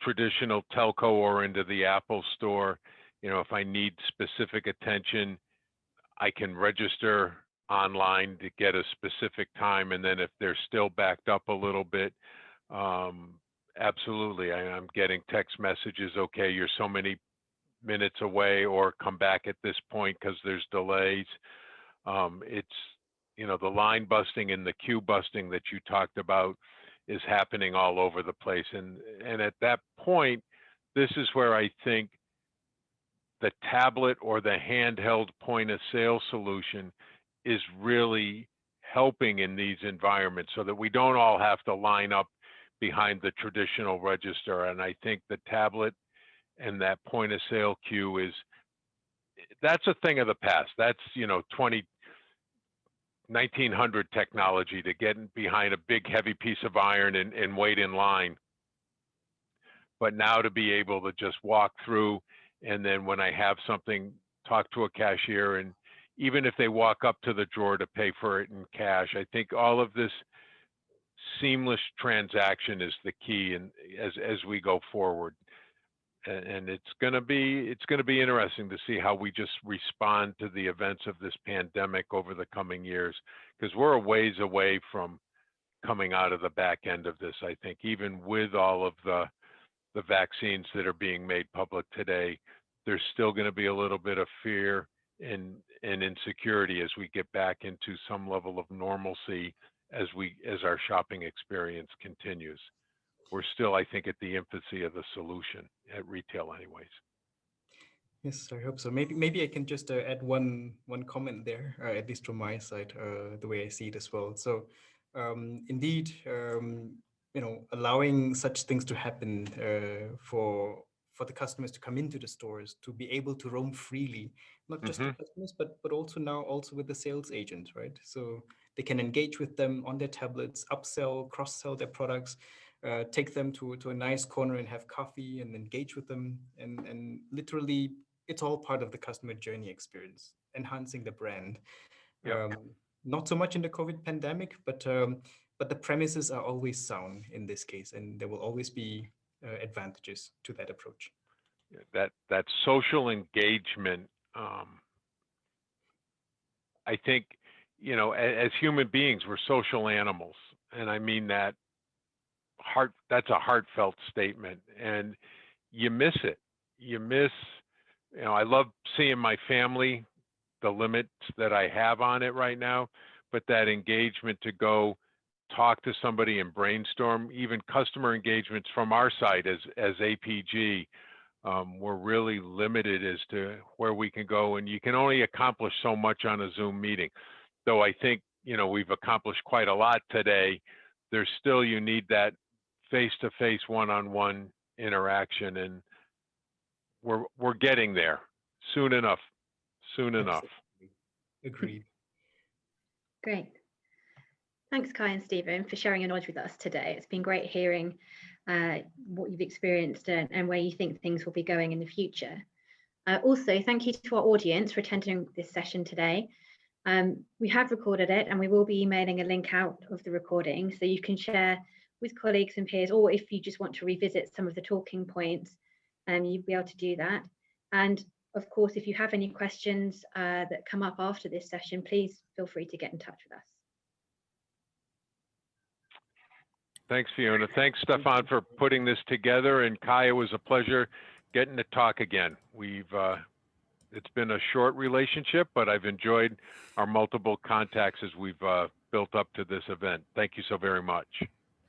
traditional telco or into the Apple store. If I need specific attention, I can register online to get a specific time. And then if they're still backed up a little bit, absolutely, I'm getting text messages, okay, you're so many minutes away, or come back at this point because there's delays. It's, the line busting and the queue busting that you talked about is happening all over the place. And at that point, this is where I think the tablet or the handheld point of sale solution is really helping in these environments, so that we don't all have to line up behind the traditional register. And I think the tablet and that point of sale queue that's a thing of the past. That's 1900 technology, to get behind a big heavy piece of iron and wait in line. But now to be able to just walk through, and then when I have something, talk to a cashier, and even if they walk up to the drawer to pay for it in cash, I think all of this seamless transaction is the key, and as we go forward. And it's going to be interesting to see how we just respond to the events of this pandemic over the coming years, because we're a ways away from coming out of the back end of this. I think even with all of the vaccines that are being made public today, there's still going to be a little bit of fear and insecurity as we get back into some level of normalcy as our shopping experience continues. We're still, I think, at the infancy of the solution at retail anyways. Yes, I hope so. Maybe I can just add one comment there, at least from my side, the way I see it as well. So indeed, allowing such things to happen for the customers to come into the stores, to be able to roam freely, not just the customers, but also now also with the sales agent, right? So they can engage with them on their tablets, upsell, cross-sell their products, take them to a nice corner and have coffee and engage with them. And literally, it's all part of the customer journey experience, enhancing the brand. Yep. Not so much in the COVID pandemic, but the premises are always sound in this case, and there will always be advantages to that approach. That social engagement, I think, as human beings, we're social animals, and I mean that that's a heartfelt statement, and you miss it. You miss, I love seeing my family, the limits that I have on it right now, but that engagement to go talk to somebody and brainstorm, even customer engagements from our side as APG, we're really limited as to where we can go, and you can only accomplish so much on a Zoom meeting. Though I think, we've accomplished quite a lot today, there's still, you need that face-to-face, one-on-one interaction, and we're getting there soon enough. Soon enough. Agreed. Great. Thanks, Kai and Stephen, for sharing your knowledge with us today. It's been great hearing what you've experienced and where you think things will be going in the future. Also, thank you to our audience for attending this session today. We have recorded it and we will be emailing a link out of the recording so you can share with colleagues and peers, or if you just want to revisit some of the talking points, you'll be able to do that. And of course, if you have any questions that come up after this session, please feel free to get in touch with us. Thanks, Fiona. Thanks, Stefan, for putting this together. And Kai, it was a pleasure getting to talk again. It's been a short relationship, but I've enjoyed our multiple contacts as we've built up to this event. Thank you so very much.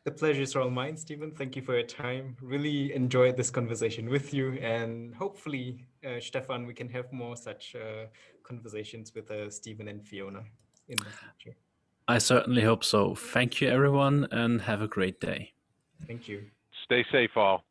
The pleasure is all mine, Stephen. Thank you for your time. Really enjoyed this conversation with you. And hopefully, Stefan, we can have more such conversations with Stephen and Fiona in the future. I certainly hope so. Thank you, everyone, and have a great day. Thank you. Stay safe, all.